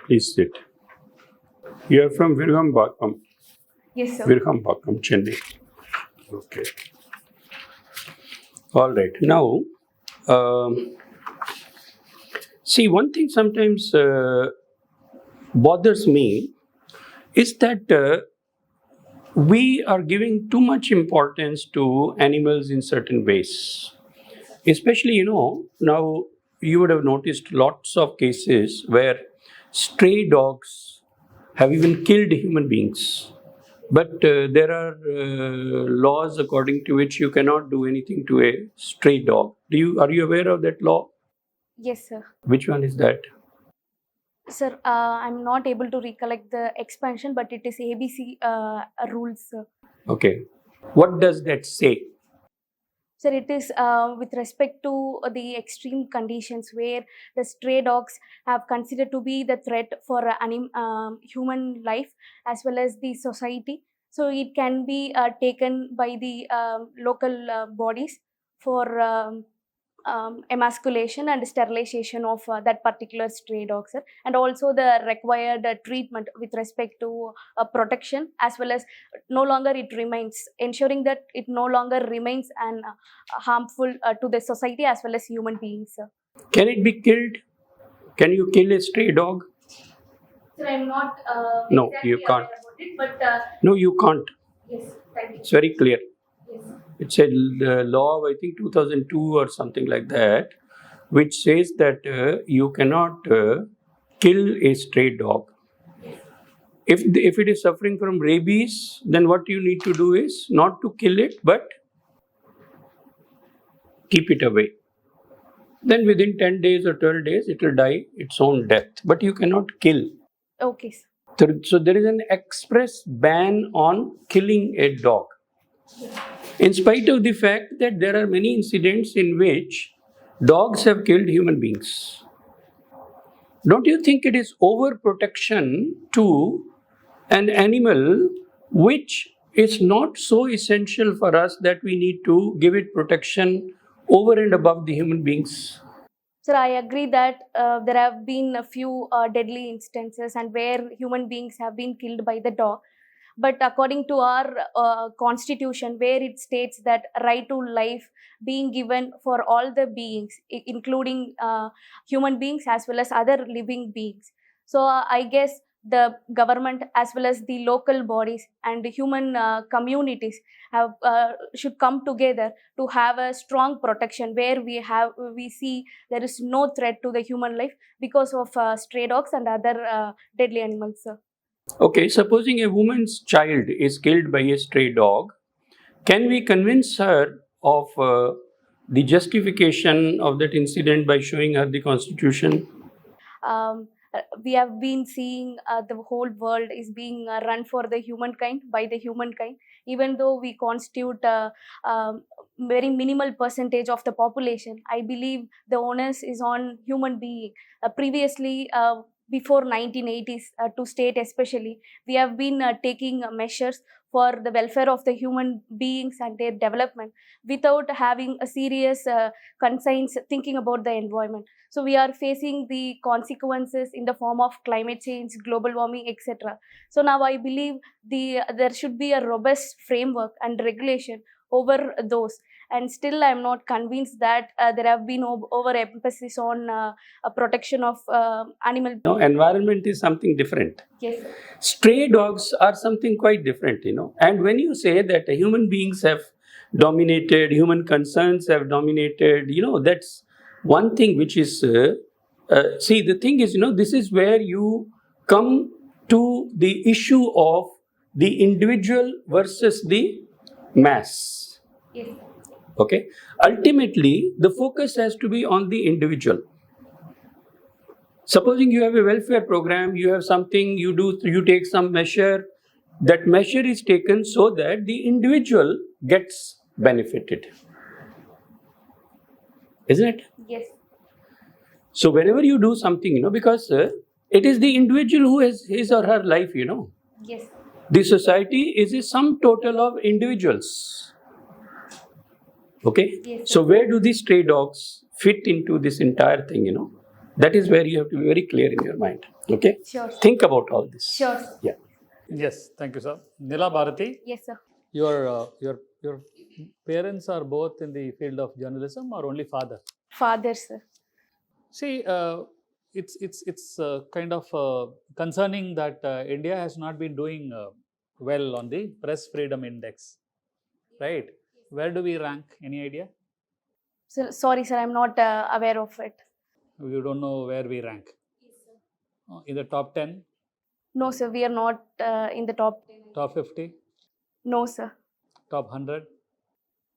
Please sit. You are from Virgambakam. Yes, sir. Virgambakam, Chennai. Okay. All right. Now, see, one thing sometimes bothers me is that we are giving too much importance to animals in certain ways. Especially, now you would have noticed lots of cases where stray dogs have even killed human beings. But there are laws according to which you cannot do anything to a stray dog. Are you aware of that law? Yes, sir. Which one is that? Sir, I'm not able to recollect the expansion, but it is ABC rules, sir. Okay. What does that say? Sir, it is with respect to the extreme conditions where the stray dogs have considered to be the threat for human life as well as the society. So it can be taken by the local bodies for emasculation and sterilization of that particular stray dog, sir, and also the required treatment with respect to protection, as well as no longer it remains, ensuring that it no longer remains and harmful to the society as well as human beings, sir. Can it be killed? Can you kill a stray dog? Sir, I'm not No, exactly you can't. aware about it, but No, you can't. yes, thank you. It's very clear. Yes. It's a law of, I think, 2002 or something like that, which says that you cannot kill a stray dog. If it is suffering from rabies, then what you need to do is not to kill it, but keep it away. Then within 10 days or 12 days, it will die its own death. But you cannot kill. Okay, sir. So there is an express ban on killing a dog. In spite of the fact that there are many incidents in which dogs have killed human beings. Don't you think it is overprotection to an animal which is not so essential for us that we need to give it protection over and above the human beings? Sir, I agree that there have been a few deadly instances and where human beings have been killed by the dog. But according to our constitution, where it states that right to life being given for all the beings, including human beings as well as other living beings. So I guess the government as well as the local bodies and the human communities have should come together to have a strong protection where we see there is no threat to the human life because of stray dogs and other deadly animals, sir. Okay, supposing a woman's child is killed by a stray dog, can we convince her of the justification of that incident by showing her the constitution? We have been seeing the whole world is being run for the humankind, by the humankind, even though we constitute very minimal percentage of the population. I believe the onus is on human being. Previously, before 1980s, to state especially, we have been taking measures for the welfare of the human beings and their development without having a serious concerns thinking about the environment. So we are facing the consequences in the form of climate change, global warming, etc. So now I believe there should be a robust framework and regulation over those. And still I'm not convinced that there have been over emphasis on protection of animal. No, environment is something different. Yes. Stray dogs are something quite different, And when you say that human beings have dominated, human concerns have dominated, that's one thing which is, see, the thing is, this is where you come to the issue of the individual versus the mass. Yes. Okay. Ultimately, the focus has to be on the individual. Supposing you have a welfare program, you have something, you take some measure, that measure is taken so that the individual gets benefited. Isn't it? Yes. So whenever you do something, because it is the individual who has his or her life, Yes. The society is a sum total of individuals. Okay? Yes, so where do these stray dogs fit into this entire thing, That is where you have to be very clear in your mind. Okay? Sure. Think about all this. Sure. Yeah. Yes, thank you, sir. Nilabharathi, Yes, sir. your parents are both in the field of journalism or only father? Father, sir. See, it's kind of concerning that India has not been doing well on the press freedom index, right? Where do we rank? Any idea? So, sorry, sir, I'm not aware of it. You don't know where we rank. In the top 10, No, sir, we are not in the top 10. top 50, No, sir. top 100?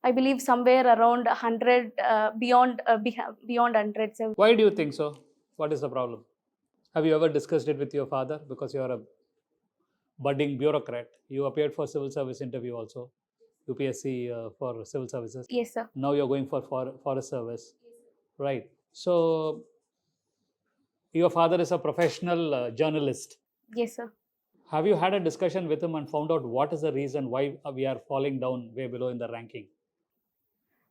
I believe somewhere around 100, beyond 100, sir. Why do you think so? What is the problem? Have you ever discussed it with your father? Because you are a budding bureaucrat. You appeared for civil service interview also, UPSC for civil services. Yes, sir. Now you're going for forest service, right? So your father is a professional journalist. Yes, sir. Have you had a discussion with him and found out what is the reason why we are falling down way below in the ranking?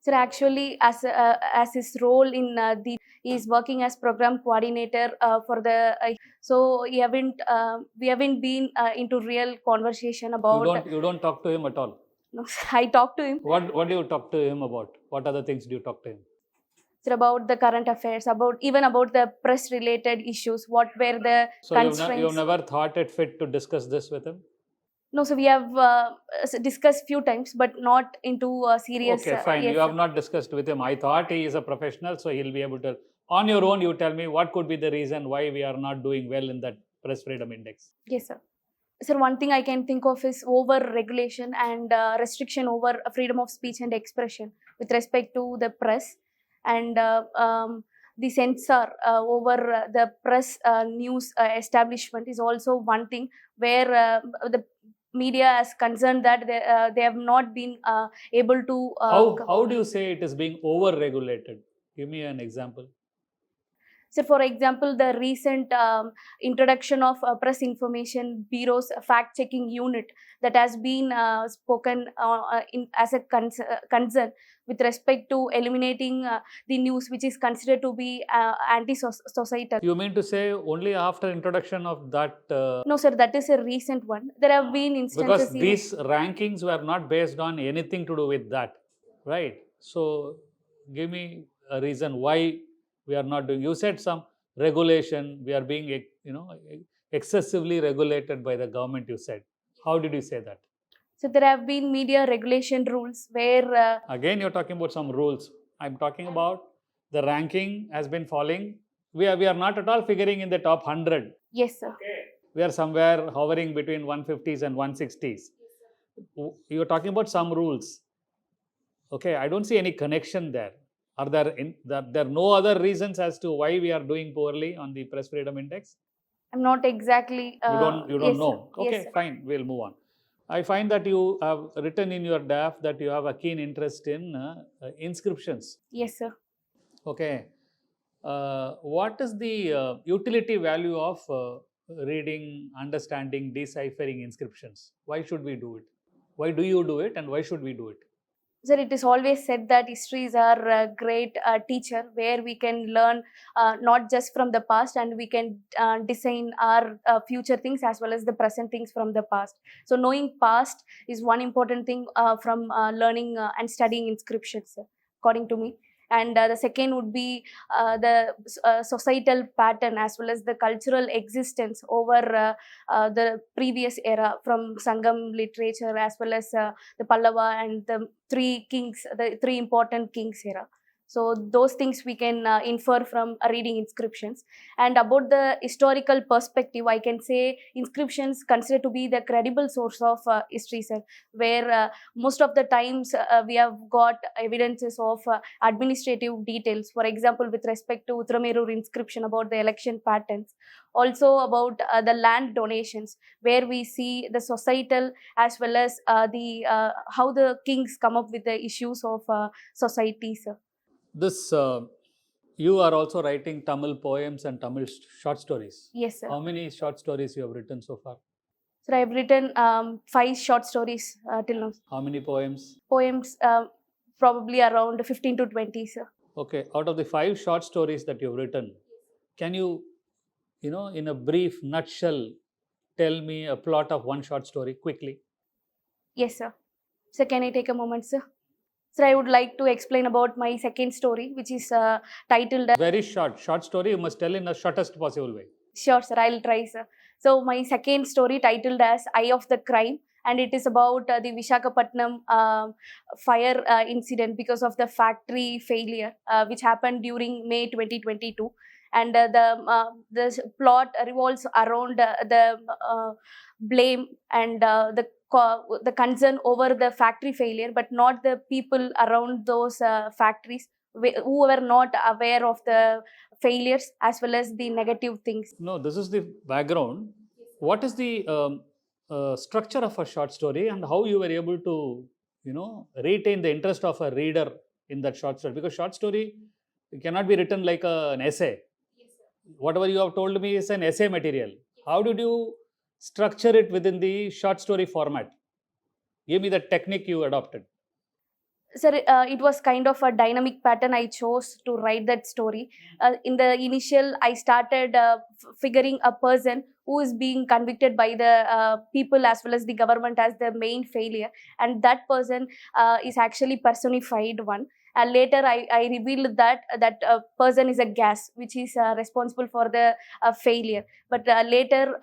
Sir, actually, as his role in he is working as program coordinator for the. So we haven't been into real conversation about. You don't talk to him at all. No, I talked to him. What do you talk to him about? What other things do you talk to him? Sir, about the current affairs, about the press related issues. What were the So constraints? you've never thought it fit to discuss this with him? No, so we have discussed few times, but not into serious. Okay, fine. Yes, You have not discussed with him. I thought he is a professional, so he'll be able to. On your own, you tell me what could be the reason why we are not doing well in that press freedom index. Yes, sir. Sir, one thing I can think of is over regulation and restriction over freedom of speech and expression with respect to the press, and the censor over the press news establishment is also one thing where the media is concerned that they have not been able to. How do you say it is being over regulated? Give me an example. So, for example, the recent introduction of Press Information Bureau's fact-checking unit that has been spoken as a concern with respect to eliminating the news which is considered to be anti-societal. You mean to say only after introduction of that? No, sir, that is a recent one. There have been instances. Because these rankings were not based on anything to do with that, right? So, give me a reason why we are not doing. You said some regulation. We are being, excessively regulated by the government. You said. How did you say that? So there have been media regulation rules where. Again, you're talking about some rules. I'm talking about the ranking has been falling. We are not at all figuring in the top 100. Yes, sir. Okay. We are somewhere hovering between 150s and 160s. You're talking about some rules. Okay, I don't see any connection there. Are there no other reasons as to why we are doing poorly on the press freedom index? I'm not exactly. You don't yes, know. sir. Okay, Yes, sir. fine. We'll move on. I find that you have written in your DAF that you have a keen interest in inscriptions. Yes, sir. Okay. What is the utility value of reading, understanding, deciphering inscriptions? Why should we do it? Why do you do it, and why should we do it? Sir, it is always said that histories are a great teacher where we can learn not just from the past, and we can design our future things as well as the present things from the past. So knowing past is one important thing from learning and studying inscriptions, according to me. And the second would be the societal pattern as well as the cultural existence over the previous era, from Sangam literature as well as the Pallava and the three kings, the three important kings era. So those things we can infer from reading inscriptions. And about the historical perspective, I can say inscriptions considered to be the credible source of history, sir, where most of the times we have got evidences of administrative details. For example, with respect to Uttaramerur inscription about the election patterns, also about the land donations, where we see the societal as well as the how the kings come up with the issues of society, sir. This you are also writing Tamil poems and Tamil short stories. Yes, sir. How many short stories you have written so far? So I have written 5 short stories till now. How many poems? Poems probably around 15 to 20, sir. Okay, out of the 5 short stories that you've written, can you in a brief nutshell, tell me a plot of one short story quickly? Yes, sir. So can I take a moment, sir? Sir, I would like to explain about my second story, which is titled as... Very short story. You must tell in the shortest possible way. Sure, sir. I'll try, sir. So my second story titled as Eye of the Crime, and it is about the Visakhapatnam fire incident because of the factory failure, which happened during May 2022. And the plot revolves around the blame and the concern over the factory failure, but not the people around those factories who were not aware of the failures as well as the negative things. No, this is the background. What is the structure of a short story, and how you were able to, retain the interest of a reader in that short story? Because short story cannot be written like an essay. Yes, sir. Whatever you have told me is an essay material. How did you structure it within the short story format? Give me the technique you adopted. Sir, it was kind of a dynamic pattern I chose to write that story. In the initial, I started figuring a person who is being convicted by the people as well as the government as the main failure, and that person is actually personified one. And later, I revealed that that person is a gas, which is responsible for the failure. But later,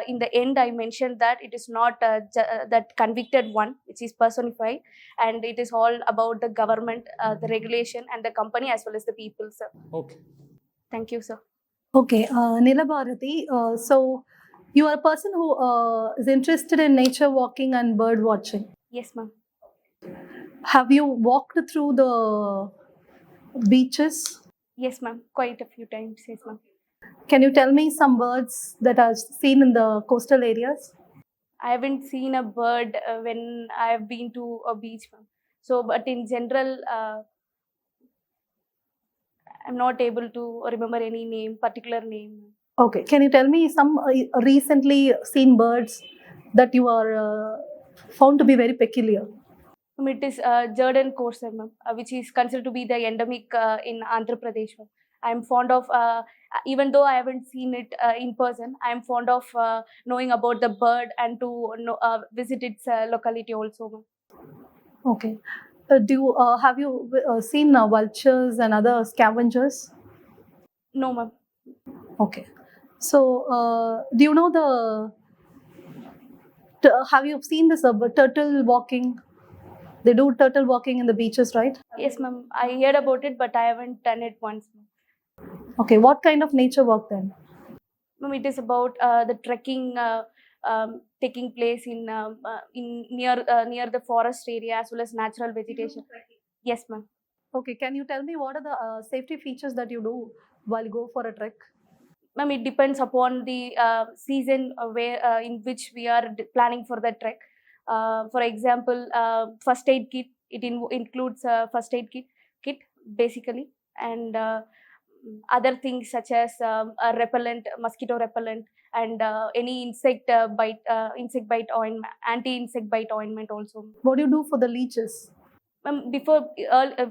in the end, I mentioned that it is not that convicted one, which is personified, and it is all about the government, the regulation, and the company as well as the people, sir. Okay. Thank you, sir. Okay, Nilabharathi, so you are a person who is interested in nature walking and bird watching. Yes, ma'am. Have you walked through the beaches? Yes, ma'am. Quite a few times. Yes, ma'am. Can you tell me some birds that are seen in the coastal areas? I haven't seen a bird when I have been to a beach, ma'am. So, but in general, I'm not able to remember any particular name. Okay, can you tell me some recently seen birds that you are found to be very peculiar? It is Jordan corsair, ma'am, which is considered to be the endemic in Andhra Pradesh, ma'am. I'm fond of, even though I haven't seen it in person, I'm fond of knowing about the bird and to visit its locality also, ma'am. Okay. Have you seen vultures and other scavengers? No, ma'am. Okay. So, do you know have you seen this turtle walking? They do turtle walking in the beaches, right? Yes, ma'am. I heard about it, but I haven't done it once, ma'am. Okay. What kind of nature walk then? Ma'am, it is about the trekking taking place in near the forest area as well as natural vegetation. Yes, ma'am. Okay. Can you tell me what are the safety features that you do while you go for a trek? Ma'am, it depends upon the season where in which we are planning for the trek. For example, first aid kit. It includes first aid kit basically, and other things such as a repellent, mosquito repellent, and any insect bite ointment, anti-insect bite ointment also. What do you do for the leeches? Before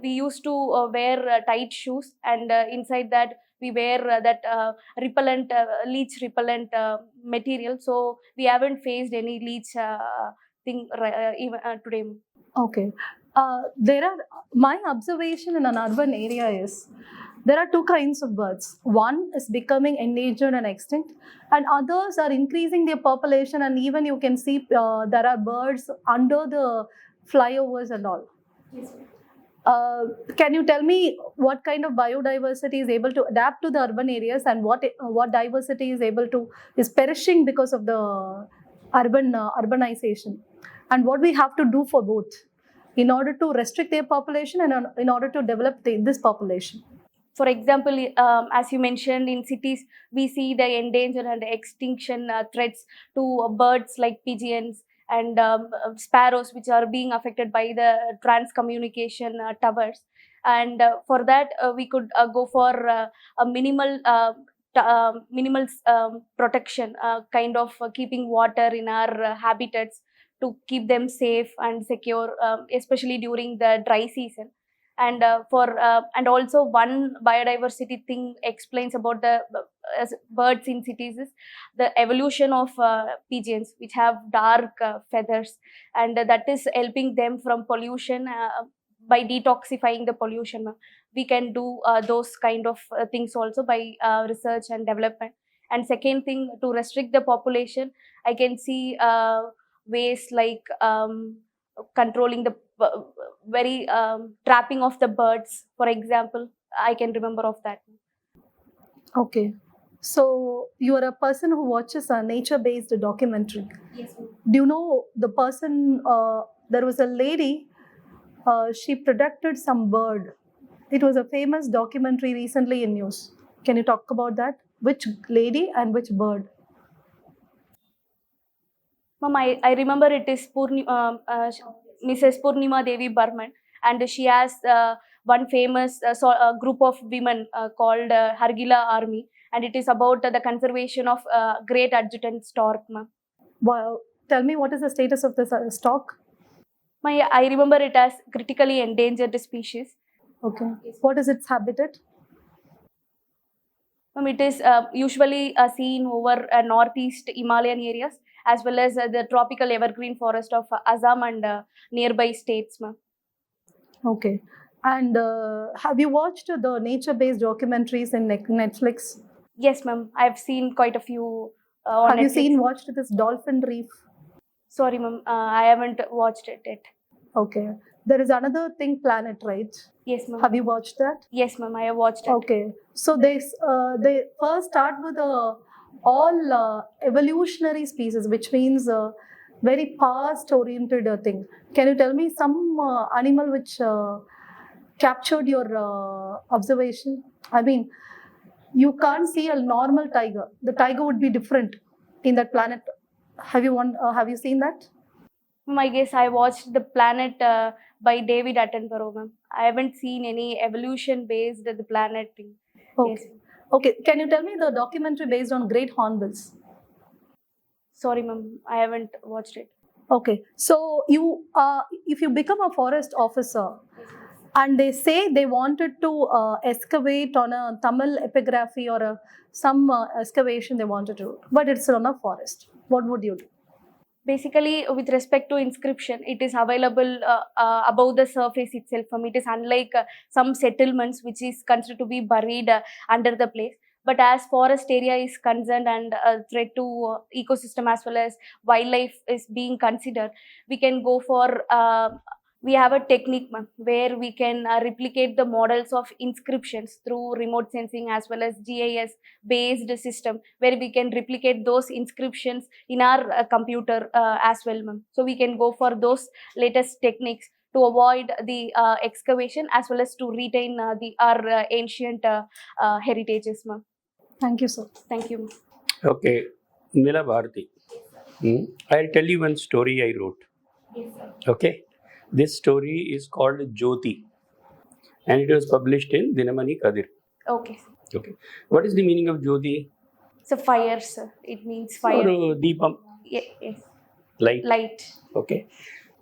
we used to wear tight shoes, and inside that we wear that repellent, leech repellent material. So we haven't faced any leech thing even today. Okay. My observation in an urban area is there are two kinds of birds. One is becoming endangered and extinct, and others are increasing their population. And even you can see there are birds under the flyovers and all. Yes. Can you tell me what kind of biodiversity is able to adapt to the urban areas, and what diversity is perishing because of the urbanization, and what we have to do for both in order to restrict their population and in order to develop this population? For example, as you mentioned, in cities we see the endangered and extinction threats to birds like pigeons and sparrows, which are being affected by the trans-communication towers. And for that, we could go for a minimal protection, kind of keeping water in our habitats to keep them safe and secure, especially during the dry season. And and also one biodiversity thing explains about the birds in cities is the evolution of pigeons, which have dark feathers, and that is helping them from pollution by detoxifying the pollution. We can do those kind of things also by research and development. And second thing, to restrict the population, I can see ways like controlling the very trapping of the birds, for example. I can remember of that. Okay. So you are a person who watches a nature-based documentary. Yes, ma'am. Do you know the person? There was a lady. She protected some bird. It was a famous documentary recently in news. Can you talk about that? Which lady and which bird? Ma'am, I remember it is Mrs. Purnima Devi Burman, and she has one famous group of women called Hargila Army, and it is about the conservation of great adjutant stork, ma'am. Well, tell me, what is the status of this stork? I remember it as critically endangered species. Okay. What is its habitat? Ma'am, it is usually seen over northeast Himalayan areas, as well as the tropical evergreen forest of Assam and nearby states, ma'am. Okay. And have you watched the nature-based documentaries in Netflix? Yes, ma'am. I've seen quite a few on Have you Netflix. watched this dolphin reef? Sorry, ma'am. I haven't watched it yet. Okay. There is another thing, Planet, right? Yes, ma'am. Have you watched that? Yes, ma'am. I have watched it. Okay. So they first start with all evolutionary species, which means very past-oriented thing. Can you tell me some animal which captured your observation? I mean, you can't see a normal tiger. The tiger would be different in that Planet. Have you seen that? Ma'am, I guess I watched The Planet by David Attenborough, ma'am. I haven't seen any evolution-based The Planet thing. Okay. Yes. Okay. Can you tell me the documentary based on great hornbills? Sorry, ma'am. I haven't watched it. Okay. So you, if you become a forest officer, and they say they wanted to excavate on a Tamil epigraphy or some excavation they wanted to do, but it's on a forest, what would you do? Basically, with respect to inscription, it is available above the surface itself. It is unlike some settlements which is considered to be buried under the place. But as forest area is concerned and a threat to ecosystem as well as wildlife is being considered, we can go for we have a technique, ma'am, where we can replicate the models of inscriptions through remote sensing as well as GIS based system, where we can replicate those inscriptions in our computer as well, ma'am. So we can go for those latest techniques to avoid the excavation as well as to retain our ancient heritages, ma'am. Thank you, sir. Thank you, ma'am. Okay, Nilabharathi. I'll tell you one story I wrote. Yes, sir. Okay, this story is called Jyoti, and it was published in Dinamani Kadir. Okay. Okay, what is the meaning of Jyoti? So fire, sir. It means fire. Or Deepam, Yes. light. Light. Okay,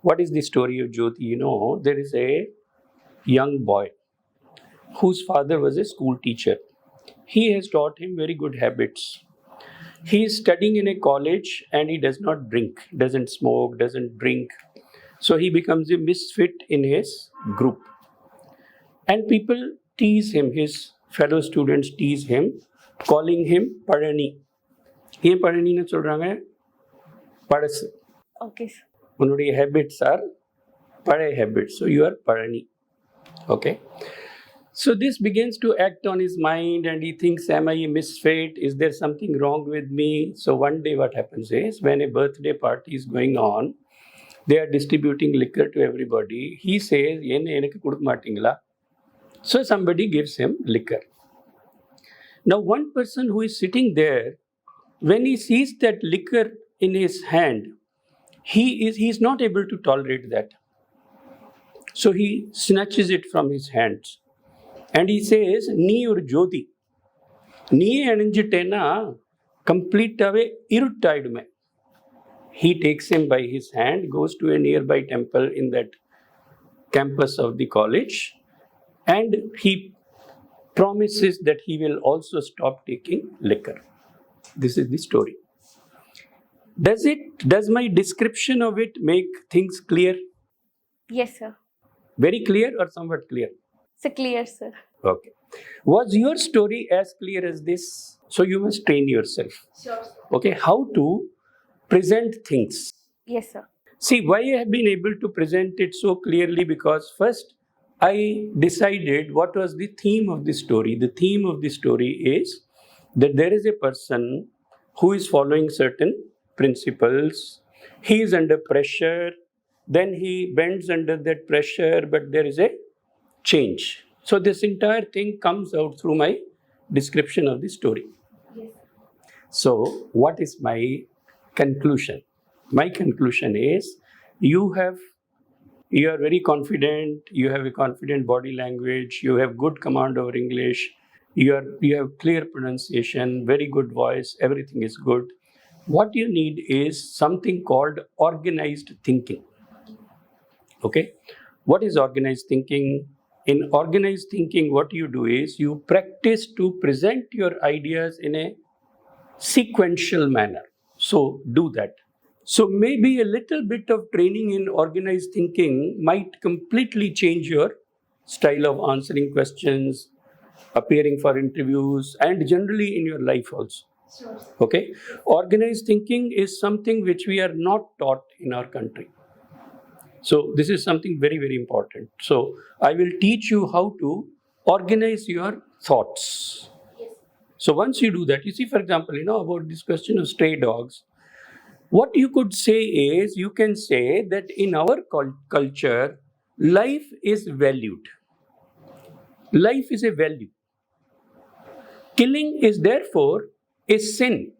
what is the story of Jyoti? You know, there is a young boy whose father was a school teacher. He has taught him very good habits. He is studying in a college and he does not drink, doesn't smoke, doesn't drink. So he becomes a misfit in his group. And people tease him, his fellow students tease him, calling him Parani. ஏன் பழனின்னு சொல்றாங்க? பழசு. Okay, sir. உன்னுடைய habits are பழைய habits. So you are Parani. Okay. So this begins to act on his mind and he thinks, am I a misfit? Is there something wrong with me? So one day what happens is, when a birthday party is going on, they are distributing liquor to everybody. He says, எனக்கு கொடுக்க மாட்டீங்களா? So somebody gives him liquor. Now one person who is sitting there, when he sees that liquor in his hand, he is not able to tolerate that. So he snatches it from his hands. And he says, நீ ஒரு ஜோதி, நீயே அணிஞ்சிட்டேன்னா கம்ப்ளீட்டாகவே இருட்டாயிடுமே. He takes him by his hand, goes to a nearby temple in that campus of the college, and he promises that he will also stop taking liquor. This is the story. Does my description of it make things clear? Yes, sir. Very clear or somewhat clear? It's clear, sir. Okay. Was your story as clear as this? So you must train yourself. Sure. Okay, how to present things. Yes, sir. See, why I have been able to present it so clearly, because first I decided what was the theme of the story. The theme of the story is that there is a person who is following certain principles. He is under pressure, then he bends under that pressure, but there is a change. So this entire thing comes out through my description of the story. Yes. So what is my conclusion? My conclusion is you are very confident, you have a confident body language, you have good command over English, you have clear pronunciation, very good voice, everything is good. What you need is something called organized thinking. Okay? What is organized thinking? In organized thinking, what you do is you practice to present your ideas in a sequential manner. So do that. So maybe a little bit of training in organized thinking might completely change your style of answering questions, appearing for interviews, and generally in your life also. Sure. Okay? Organized thinking is something which we are not taught in our country. So this is something very, very important. So I will teach you how to organize your thoughts. Yes. So once you do that, you see, for example, about this question of stray dogs, what you could say is, you can say that in our culture, life is valued. Life is a value. Killing is therefore a sin.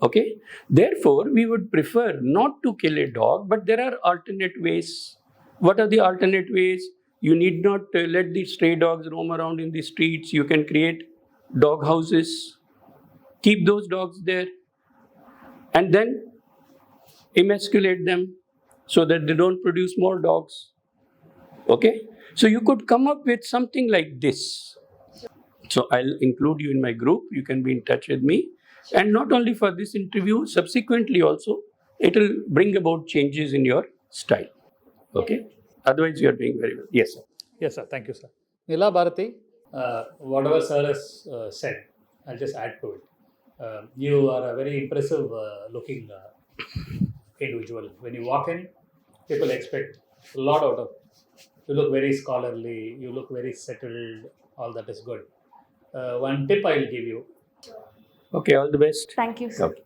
Okay? Therefore, we would prefer not to kill a dog, but there are alternate ways. What are the alternate ways? You need not let the stray dogs roam around in the streets. You can create dog houses, keep those dogs there, and then emasculate them so that they don't produce more dogs. Okay? So you could come up with something like this. So I'll include you in my group. You can be in touch with me. And not only for this interview, subsequently also, it will bring about changes in your style. Okay? Otherwise, you are doing very well. Yes, sir. Yes, sir. Thank you, sir. Nilabharathi, whatever sir has said, I'll just add to it. You are a very impressive looking individual. When you walk in, people expect a lot out of you. You look very scholarly, you look very settled, all that is good. One tip I'll give you. Okay, all the best. Thank you, sir. Okay.